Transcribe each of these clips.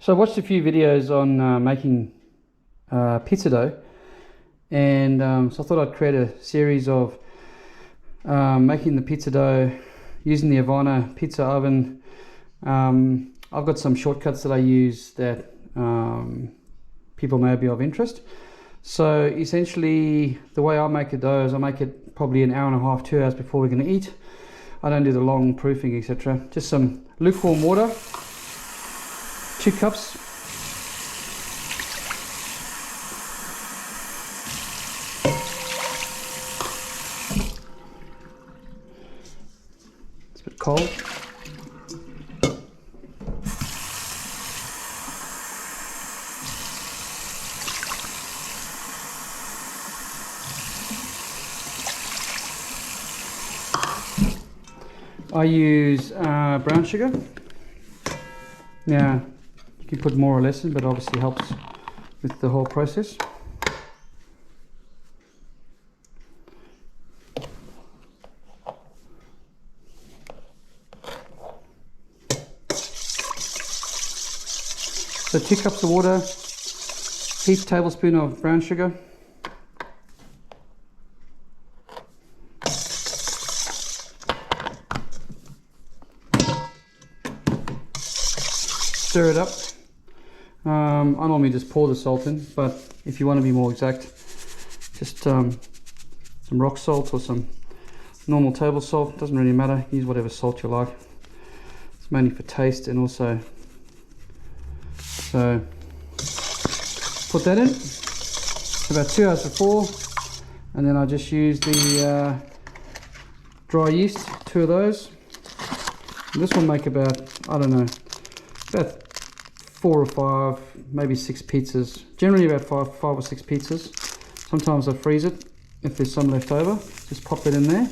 So I watched a few videos on making pizza dough, and so I thought I'd create a series of making the pizza dough using the Ovana pizza oven. I've got some shortcuts that I use that people may be of interest. So essentially the way I make a dough is I make it probably an hour and a half, 2 hours before we're going to eat. I don't do the long proofing, etc. Just some lukewarm water, 2 cups. It's a bit cold. I use brown sugar. Now, you can put more or less in, but obviously helps with the whole process. So 2 cups of water, each tablespoon of brown sugar. Stir it up. I normally just pour the salt in, but if you want to be more exact, just some rock salt or some normal table salt, doesn't really matter, use whatever salt you like. It's mainly for taste, and also, so put that in about 2 hours before, and then I just use the dry yeast, 2 of those. And this will make about, I don't know, about 4 or 5, maybe 6 pizzas. Generally about 5 or 6 pizzas. Sometimes I freeze it if there's some left over. Just pop it in there.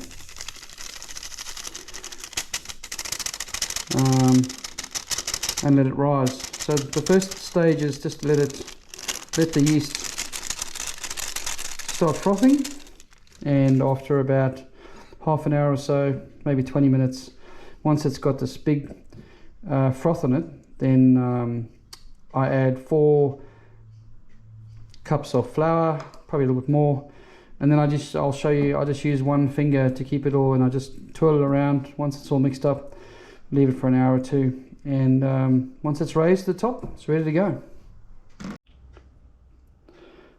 And let it rise. So the first stage is just let the yeast start frothing, and after about half an hour or so, maybe 20 minutes, once it's got this big froth on it, then I add 4 cups of flour, probably a little bit more, and then I'll show you, I just use one finger to keep it all, and I just twirl it around. Once it's all mixed up, leave it for an hour or 2, and once it's raised to the top, it's ready to go.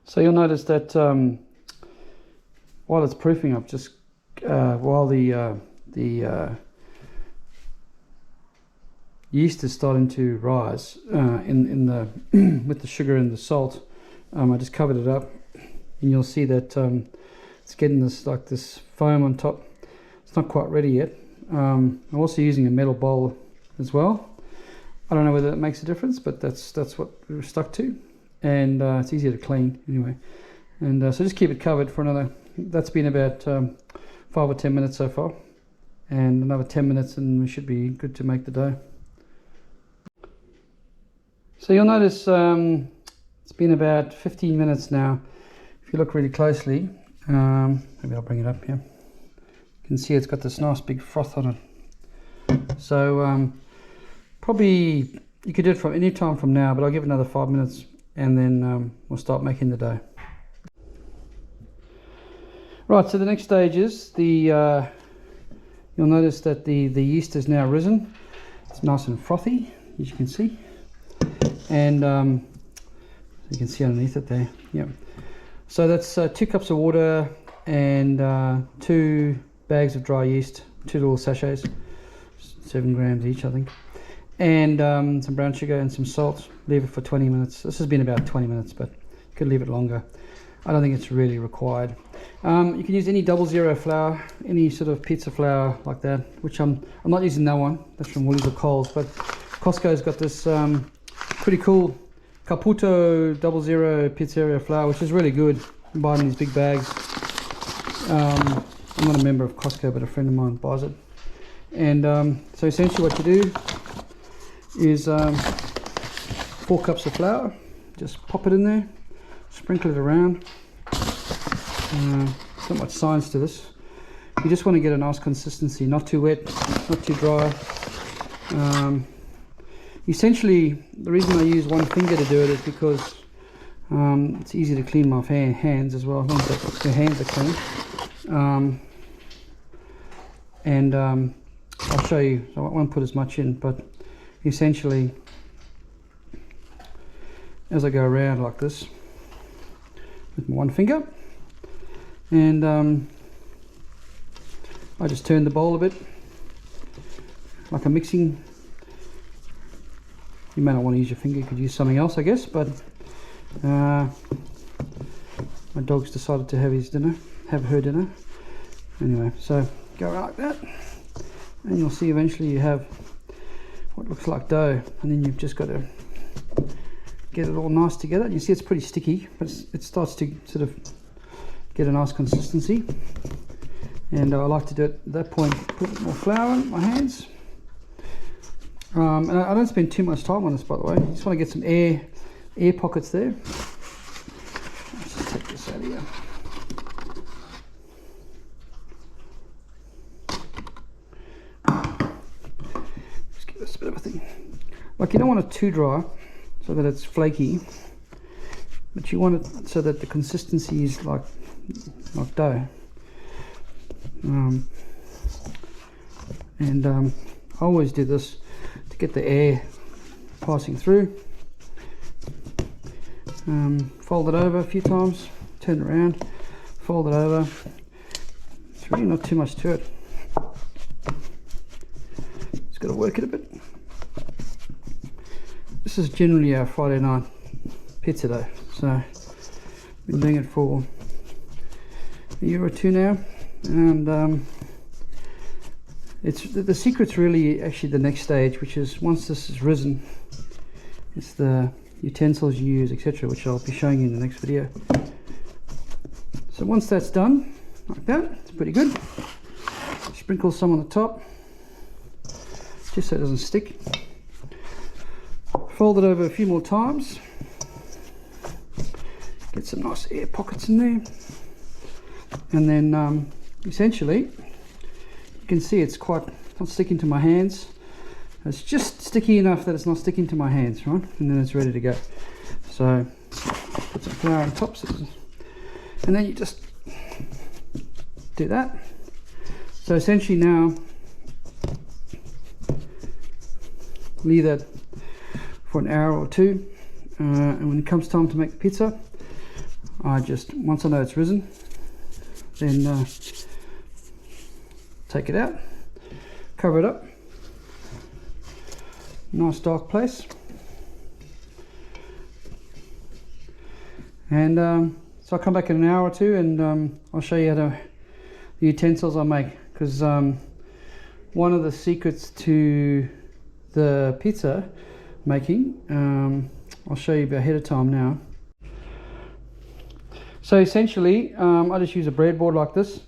So you'll notice that while it's proofing up, just while the yeast is starting to rise in the with the sugar and the salt, I just covered it up, and you'll see that it's getting this foam on top. It's not quite ready yet. I'm also using a metal bowl as well. I don't know whether that makes a difference, but that's what we're stuck to, and it's easier to clean anyway. And so just keep it covered for another, that's been about 5 or 10 minutes so far, and another 10 minutes and we should be good to make the dough. So you'll notice it's been about 15 minutes now. If you look really closely, maybe I'll bring it up here. You can see it's got this nice big froth on it. So probably you could do it from any time from now, but I'll give it another 5 minutes, and then we'll start making the dough. Right, so the next stage is the, you'll notice that the yeast is now risen. It's nice and frothy, as you can see. And you can see underneath it there. Yep. So that's 2 cups of water and 2 bags of dry yeast, 2 little sachets, 7 grams each, I think, and some brown sugar and some salt. Leave it for 20 minutes. This has been about 20 minutes, but you could leave it longer. I don't think it's really required. You can use any 00 flour, any sort of pizza flour like that, which I'm not using that one. That's from Woolies or Coles, but Costco's got this pretty cool Caputo 00 pizzeria flour, which is really good. You can buy it in these big bags. I'm not a member of Costco, but a friend of mine buys it. And so essentially what you do is 4 cups of flour, just pop it in there, sprinkle it around. There's not much science to this. You just want to get a nice consistency, not too wet, not too dry. essentially the reason I use one finger to do it is because it's easy to clean my hands as well, as long as the hands are clean. I'll show you, so I won't put as much in, but essentially as I go around like this with my one finger, and I just turn the bowl a bit like a mixing. You may not want to use your finger, you could use something else I guess, but my dog's decided to have her dinner anyway. So go like that, and you'll see eventually you have what looks like dough, and then you've just got to get it all nice together. You see it's pretty sticky, but it starts to sort of get a nice consistency, and I like to do it at that point, put more flour in my hands. And I don't spend too much time on this, by the way. I just want to get some air pockets there. Let's just take this out of here. Just give this a bit of a thing. Like, you don't want it too dry so that it's flaky, but you want it so that the consistency is like dough. I always do this to get the air passing through. Fold it over a few times, turn it around, fold it over. It's really not too much to it. Just got to work it a bit. This is generally our Friday night pizza dough, so I've been doing it for a year or two now, and it's the secret's really actually the next stage, which is once this is risen, it's the utensils you use, etc., which I'll be showing you in the next video. So once that's done like that, it's pretty good. Sprinkle some on the top just so it doesn't stick. Fold it over a few more times, get some nice air pockets in there, and then essentially you can see it's not sticking to my hands. It's just sticky enough that it's not sticking to my hands, right? And then it's ready to go. So put some flour on top, and then you just do that. So essentially now leave that for an hour or two, and when it comes time to make the pizza, once I know it's risen, then take it out, cover it up, nice dark place, and so I'll come back in an hour or two, and I'll show you the utensils I make, because one of the secrets to the pizza making, I'll show you ahead of time now. So essentially I just use a breadboard like this.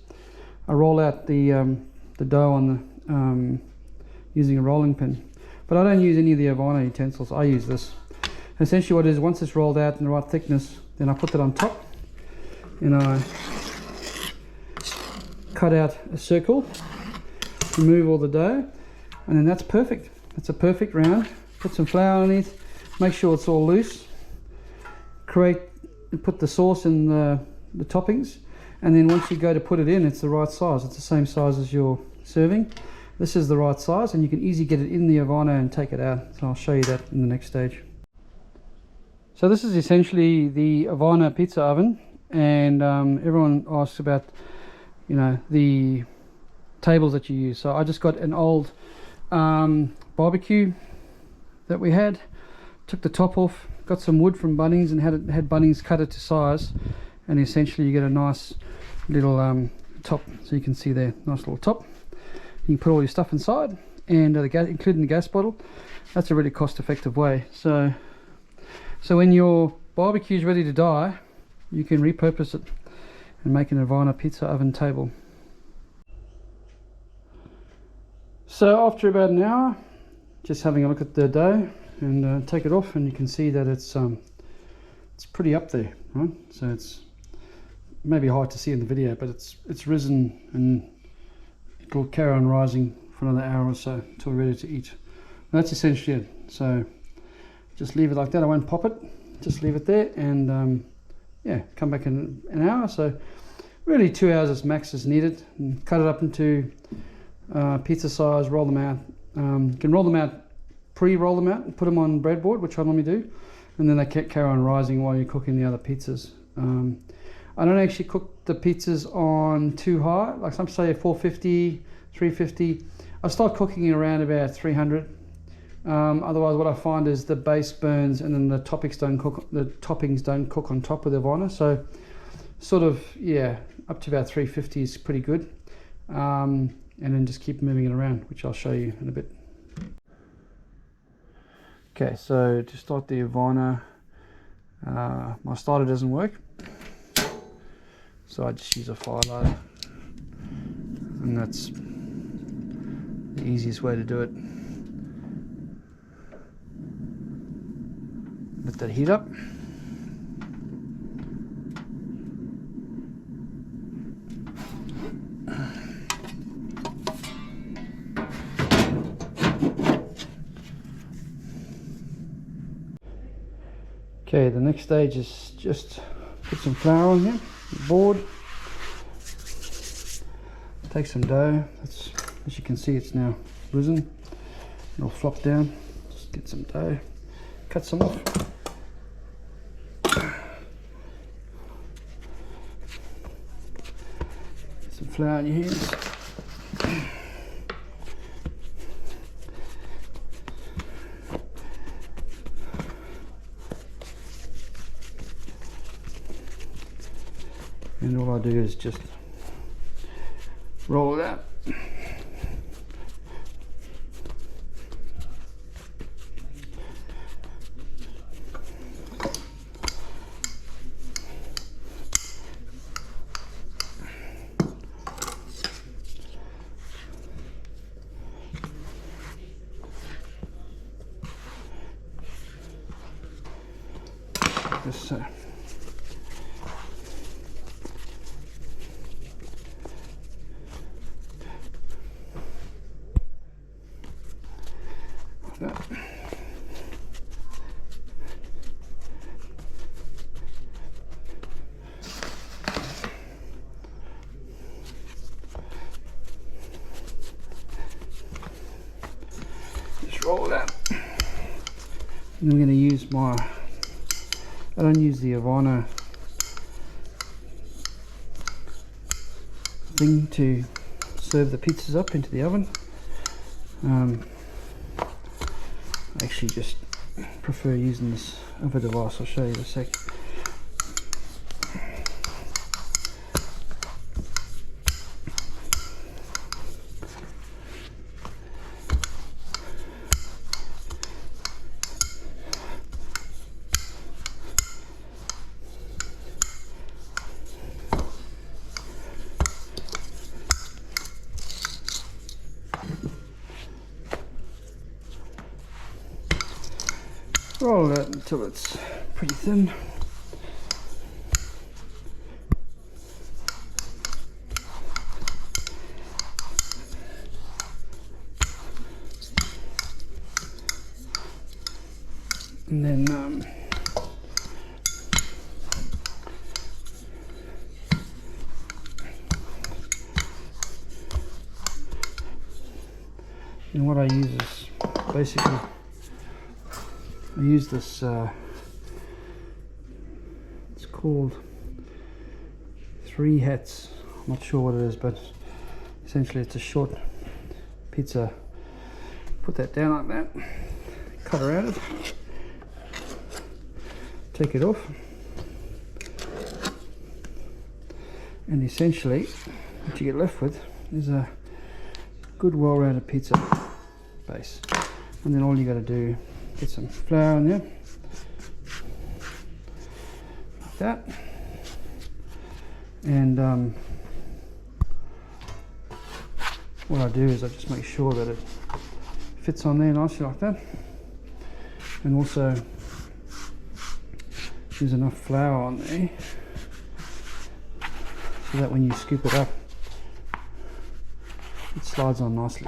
I roll out the dough on the using a rolling pin, but I don't use any of the Ovana utensils. I use this. Essentially what it is, once it's rolled out in the right thickness, then I put that on top and I cut out a circle, remove all the dough, and then that's perfect. It's a perfect round. Put some flour underneath, make sure it's all loose, put the sauce in the toppings, and then once you go to put it in, it's the right size. It's the same size as you're serving. This is the right size, and you can easily get it in the Ovana and take it out. So I'll show you that in the next stage. So this is essentially the Ovana pizza oven, and everyone asks about, you know, the tables that you use. So I just got an old barbecue that we had, took the top off, got some wood from Bunnings, and had Bunnings cut it to size, and essentially you get a nice little top, so you can see there, nice little top. You can put all your stuff inside, and including the gas bottle. That's a really cost-effective way. So when your barbecue is ready to die, you can repurpose it and make an Ovana pizza oven table. So after about an hour, just having a look at the dough and take it off, and you can see that it's pretty up there, right? So it's maybe hard to see in the video, but it's risen, and it'll carry on rising for another hour or so until we're ready to eat. And that's essentially it. So just leave it like that. I won't pop it, just leave it there, and yeah, come back in an hour. So really 2 hours as max is needed. And cut it up into pizza size, roll them out. You can roll them out, pre-roll them out and put them on breadboard, which I normally do, and then they carry on rising while you're cooking the other pizzas. I don't actually cook the pizzas on too high, like some say 450, 350. I start cooking around about 300. Otherwise, what I find is the base burns, and then the toppings don't cook. The toppings don't cook on top of the Ovana. So, sort of, yeah, up to about 350 is pretty good. And then just keep moving it around, which I'll show you in a bit. Okay, so to start the Ovana, my starter doesn't work, so I just use a fire lighter, and that's the easiest way to do it. Let that heat up. Okay, the next stage is just put some flour on here, board. Take some dough. That's, as you can see, it's now risen. It'll flop down. Just get some dough, cut some off. Some flour in your hands. And all I do is just roll it out. Just so. Like that. Just roll it out. And I'm going to use my, I don't use the Ovana thing to serve the pizzas up into the oven. I actually just prefer using this other device. I'll show you in a sec. Roll it out until it's pretty thin. And then and what I use is basically I use this, it's called 3 hats, I'm not sure what it is, but essentially it's a short pizza. Put that down like that, cut around it, take it off, and essentially what you get left with is a good well-rounded pizza base. And then all you got to do, get some flour in there, like that, and what I do is I just make sure that it fits on there nicely like that, and also there's enough flour on there so that when you scoop it up it slides on nicely.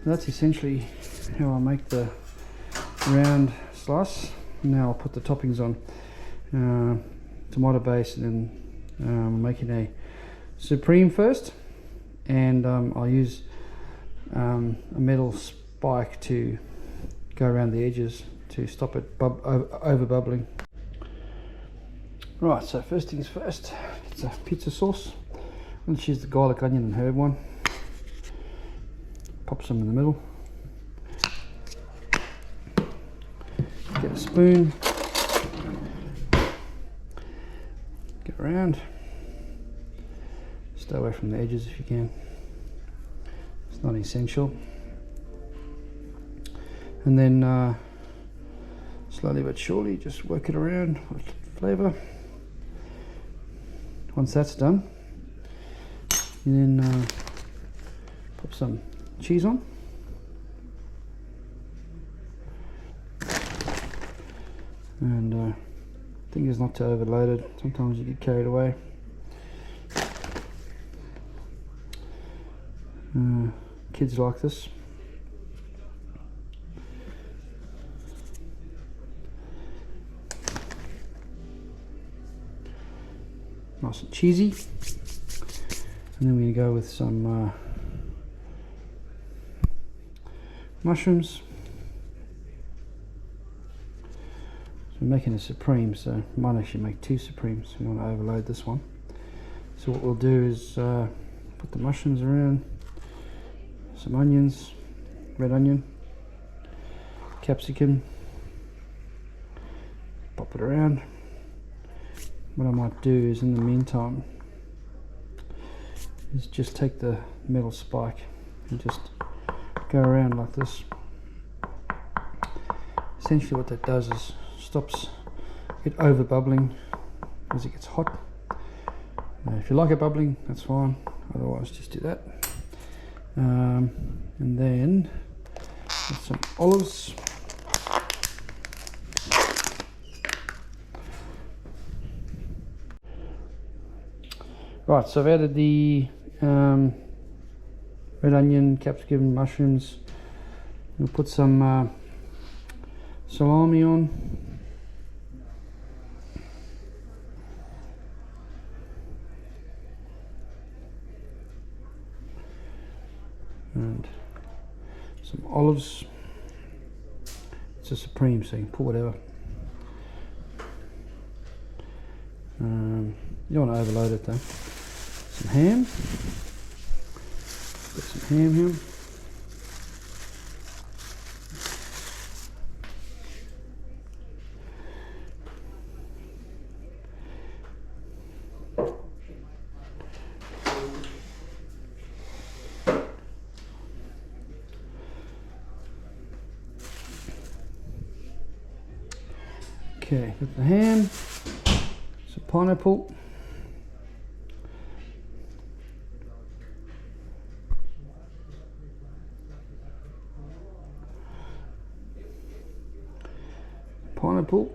So that's essentially how I make the round slice. Now I'll put the toppings on. Tomato base, and then I'm making a supreme first, and I'll use a metal spike to go around the edges to stop it over bubbling. Right, so first things first, it's a pizza sauce. Let's use the garlic, onion and herb one. Pop some in the middle. Get a spoon. Get around. Stay away from the edges if you can. It's not essential. And then slowly but surely just work it around with flavour. Once that's done, you then pop some cheese on. And thing is not to overload it. Sometimes you get carried away. Kids like this. Nice and cheesy. And then we're going to go with some mushrooms. So we're making a supreme, so we might actually make 2 supremes. We don't want to overload this one. So what we'll do is put the mushrooms around, some onions, red onion, capsicum, pop it around. What I might do is, in the meantime, is just take the metal spike and just go around like this. Essentially what that does is stops it over bubbling as it gets hot. If you like it bubbling, that's fine, otherwise just do that. And then with some olives. Right, so I've added the red onion, capsicum, mushrooms. We'll put some salami on. And some olives. It's a supreme, so you can put whatever. You don't want to overload it though. Some ham. Put some ham here. Okay, with the ham, some pineapple. Pineapple.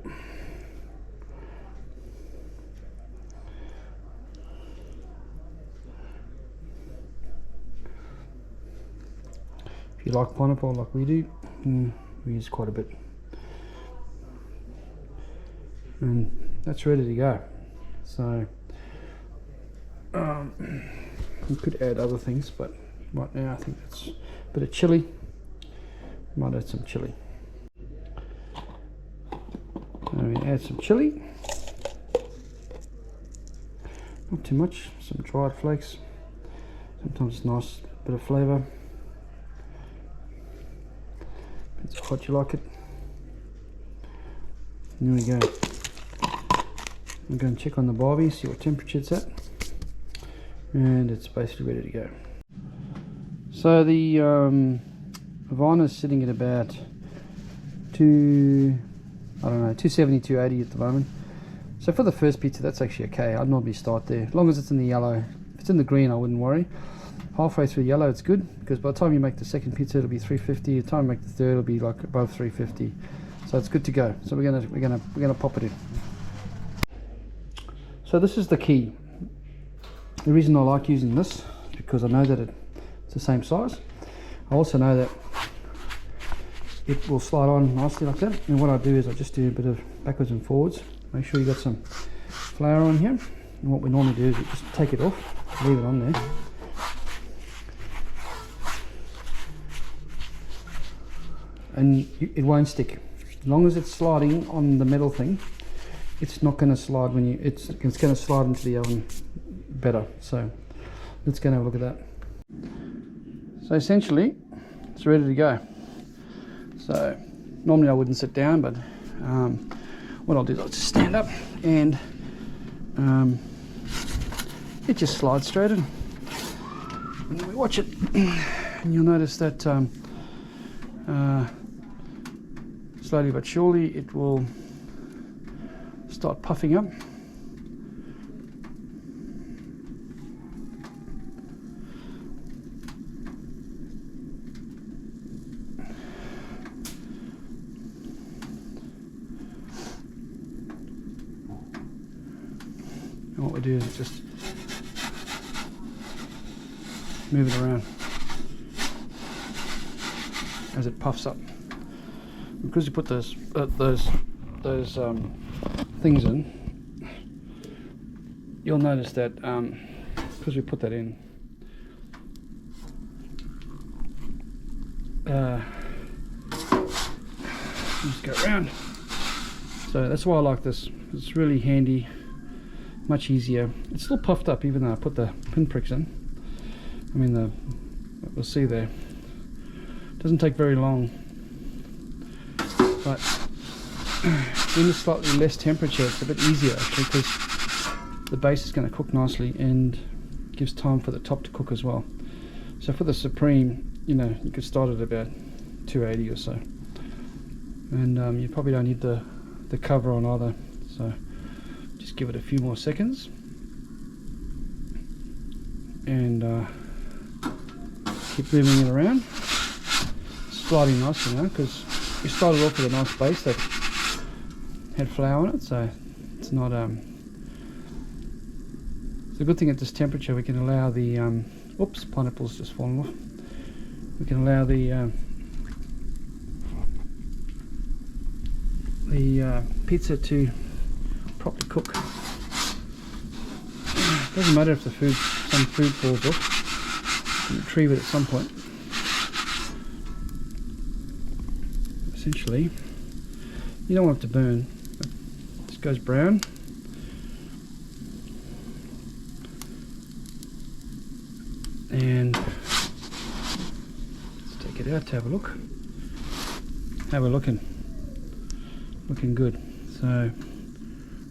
If you like pineapple like we do, we use quite a bit. And that's ready to go. So you could add other things, but right now I think that's a bit of chili. Might add some chili. And we add some chili. Not too much. Some dried flakes. Sometimes it's nice bit of flavour. Depends how hot you like it. And there we go. I'm going to check on the barbie, see what temperature it's at, and it's basically ready to go. So the Ovana is sitting at about 270, 280 at the moment. So for the first pizza, that's actually okay. I'd normally start there, as long as it's in the yellow. If it's in the green, I wouldn't worry. Halfway through yellow, it's good, because by the time you make the second pizza, it'll be 350. By the time you make the third, it'll be like above 350. So it's good to go. So we're gonna pop it in. So this is the key. The reason I like using this is because I know that it's the same size. I also know that it will slide on nicely like that. And what I do is I just do a bit of backwards and forwards. Make sure you got some flour on here. And what we normally do is we just take it off, leave it on there. And it won't stick. As long as it's sliding on the metal thing, it's not going to slide when it's going to slide into the oven better. So let's go and have a look at that. So essentially it's ready to go. So normally I wouldn't sit down, but what I'll do is I'll just stand up and it just slides straight in. And then we watch it and you'll notice that slowly but surely it will start puffing up. And what we do is just move it around as it puffs up. Because you put those things in, you'll notice that because we put that in, just go around. So that's why I like this. It's really handy, much easier. It's still puffed up even though I put the pinpricks in. I mean, we'll see there. Doesn't take very long, but in a slightly less temperature it's a bit easier actually, because the base is going to cook nicely and gives time for the top to cook as well. So for the Supreme, you know, you could start at about 280 or so, and you probably don't need the cover on either, so just give it a few more seconds and keep moving it around, sliding nicely now, because we started off with a nice base that had flour in it, so it's not it's a good thing at this temperature we can allow the oops, pineapple's just fallen off. We can allow the pizza to properly cook. Doesn't matter if some food falls off, you can retrieve it at some point. Essentially, you don't want it to burn. It just goes brown. And let's take it out to have a look. How we're looking good. So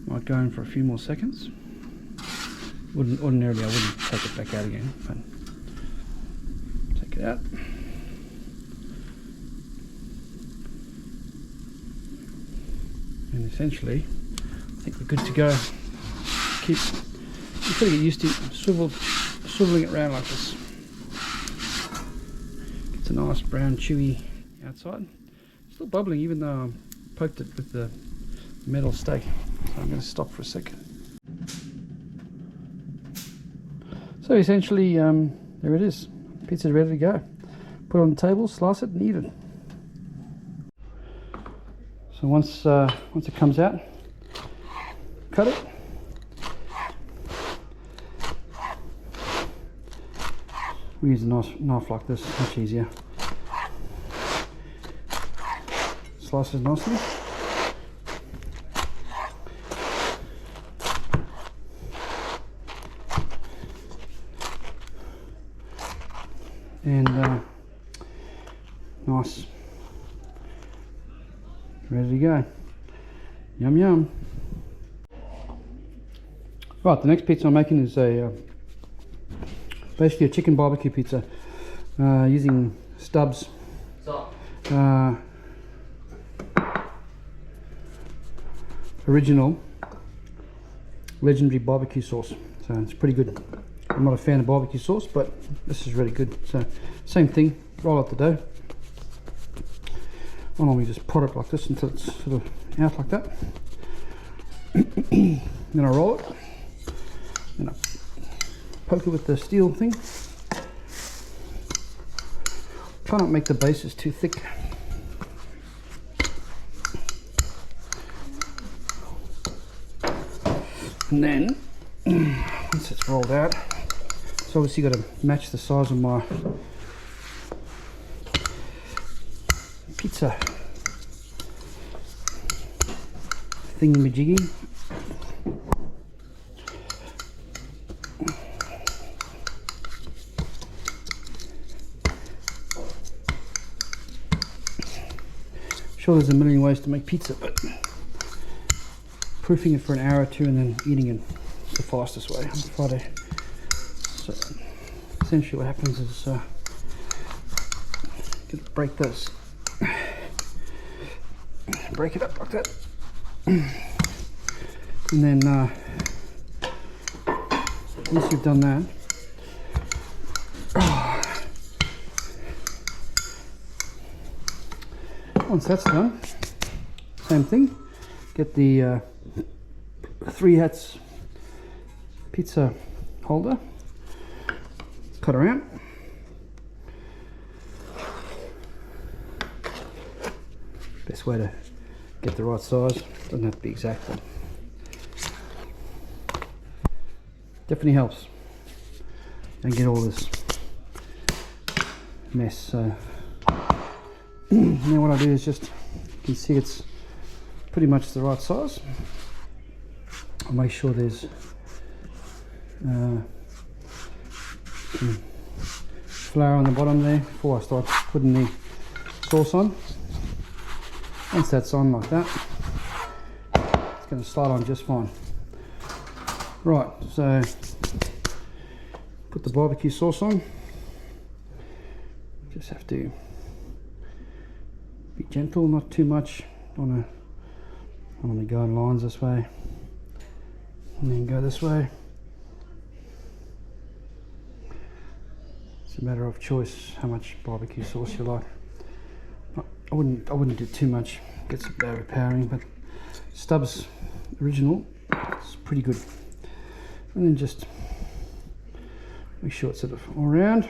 might go in for a few more seconds. Ordinarily I wouldn't take it back out again, but take it out. And essentially I think we're good to go. You've got to get used to swiveling it around like this. It's a nice brown chewy outside. Still bubbling even though I poked it with the metal stake. So I'm going to stop for a second. So essentially there it is. Pizza's ready to go. Put it on the table, slice it and eat it. So once it comes out, cut it. We use a nice knife like this, much easier. Slices nicely. And nice. Ready to go. Yum yum. Right, the next pizza I'm making is basically a chicken barbecue pizza using Stubbs original legendary barbecue sauce. So it's pretty good. I'm not a fan of barbecue sauce, but this is really good. So same thing, roll out the dough. I normally just prod it like this until it's sort of out like that. Then I roll it. Then I poke it with the steel thing. Try not to make the bases too thick. And then once it's rolled out, it's obviously got to match the size of my pizza thingamajiggy. Sure, there's a million ways to make pizza, but proofing it for an hour or two and then eating it is the fastest way on Friday. So essentially what happens is gonna break this, break it up like that, and then once you've done that, once that's done, same thing, get the 3 hats pizza holder, cut around, best way to get the right size, doesn't have to be exact, but definitely helps, and get all this mess. So now what I do is just, you can see it's pretty much the right size. I'll make sure there's flour on the bottom there before I start putting the sauce on. Once that's on like that, it's going to slide on just fine. Right, so put the barbecue sauce on. Just have to be gentle, not too much. I want to go in lines this way, and then go this way. It's a matter of choice how much barbecue sauce you like. I wouldn't do too much, gets a bit overpowering, but Stubbs original is pretty good. And then just make sure it's sort of all around,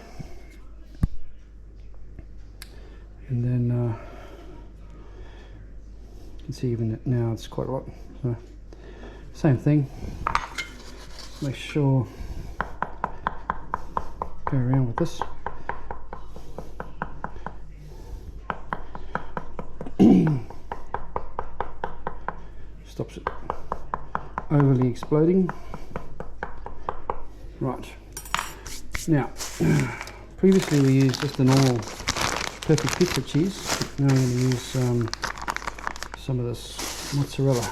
and then you can see even now it's quite hot. So same thing, make sure, go around with this. Stops it overly exploding. Right, now previously we used just the normal perfect pizza cheese, but now I'm going to use some of this mozzarella.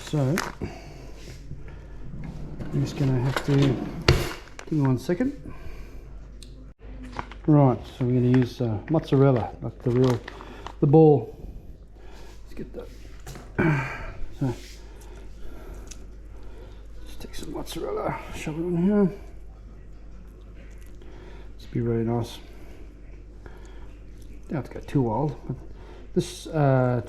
So I'm just going to have to, give me 1 second. Right, so we're going to use mozzarella, like the ball. Let's get that. So just take some mozzarella, shove it on here. This will be really nice. Don't have to go too wild, but this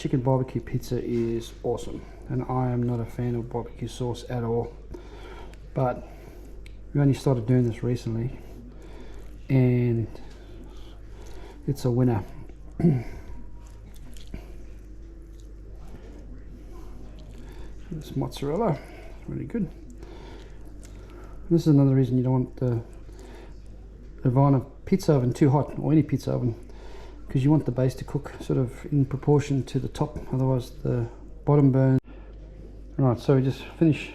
chicken barbecue pizza is awesome, and I am not a fan of barbecue sauce at all, but we only started doing this recently and it's a winner. This mozzarella is really good. This is another reason you don't want the Ovana pizza oven too hot, or any pizza oven, because you want the base to cook sort of in proportion to the top, otherwise the bottom burns. Right, so we just finish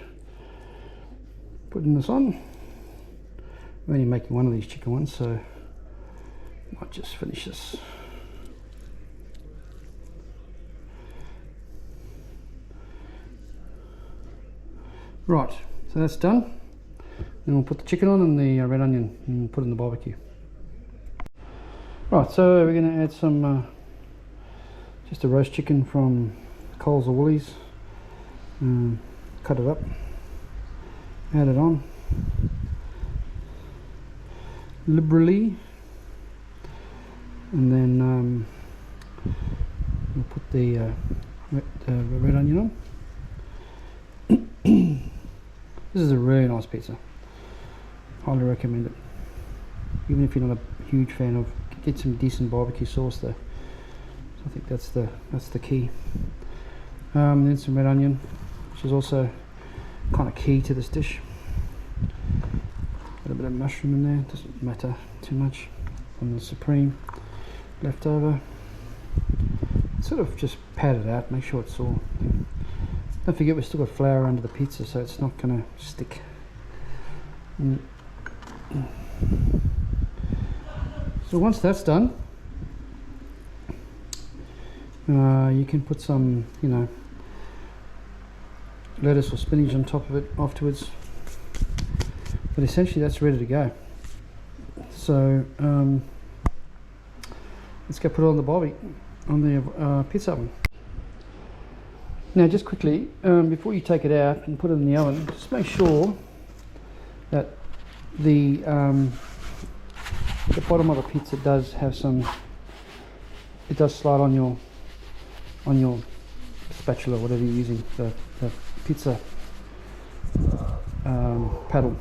putting this on. We're only making one of these chicken ones, so I might just finish this. Right, so that's done. Then we'll put the chicken on and the red onion and put it in the barbecue. Right, so we're going to add some just a roast chicken from Coles or Woolies. Cut it up, add it on liberally, and then we'll put the red onion on. This is a really nice pizza. Highly recommend it. Even if you're not a huge fan of, get some decent barbecue sauce there. So I think that's the key. Then some red onion, which is also kind of key to this dish. Got a bit of mushroom in there, doesn't matter too much. On the supreme leftover, sort of just pat it out, make sure it's all. Don't forget we've still got flour under the pizza, so it's not going to stick. So once that's done, you can put some, you know, lettuce or spinach on top of it afterwards. But essentially that's ready to go. So let's go put it on the barbie, on the pizza oven. Now just quickly, before you take it out and put it in the oven, just make sure that the bottom of the pizza does have some, it does slide on your spatula, whatever you're using, the pizza paddle.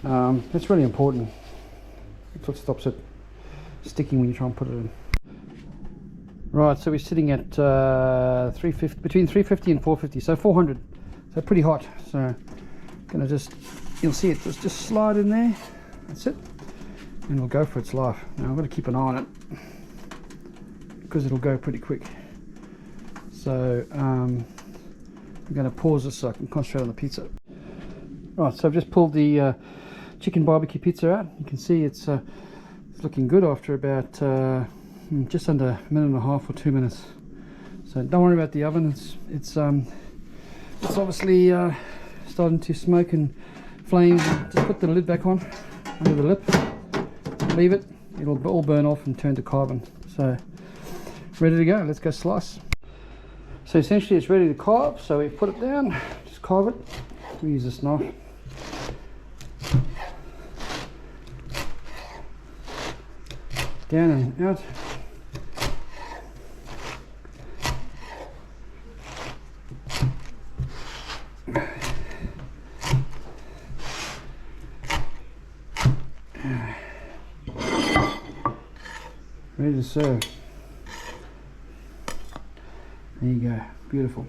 That's really important. It's what stops it sticking when you try and put it in. Right, so we're sitting at 350, between 350 and 450, so 400. So pretty hot. So gonna just, you'll see it just slide in there. That's it, and it'll go for its life. Now I've got to keep an eye on it because it'll go pretty quick. So I'm going to pause this so I can concentrate on the pizza. Right, so I've just pulled the chicken barbecue pizza out. You can see it's looking good after about just under a minute and a half or 2 minutes. So don't worry about the oven. It's obviously starting to smoke and flame. Just put the lid back on under the lip. Leave it. It'll all burn off and turn to carbon. So ready to go. Let's go slice. So essentially it's ready to carve. So we put it down. Just carve it. We use this knife. Down and out. Ready to serve. There you go, beautiful.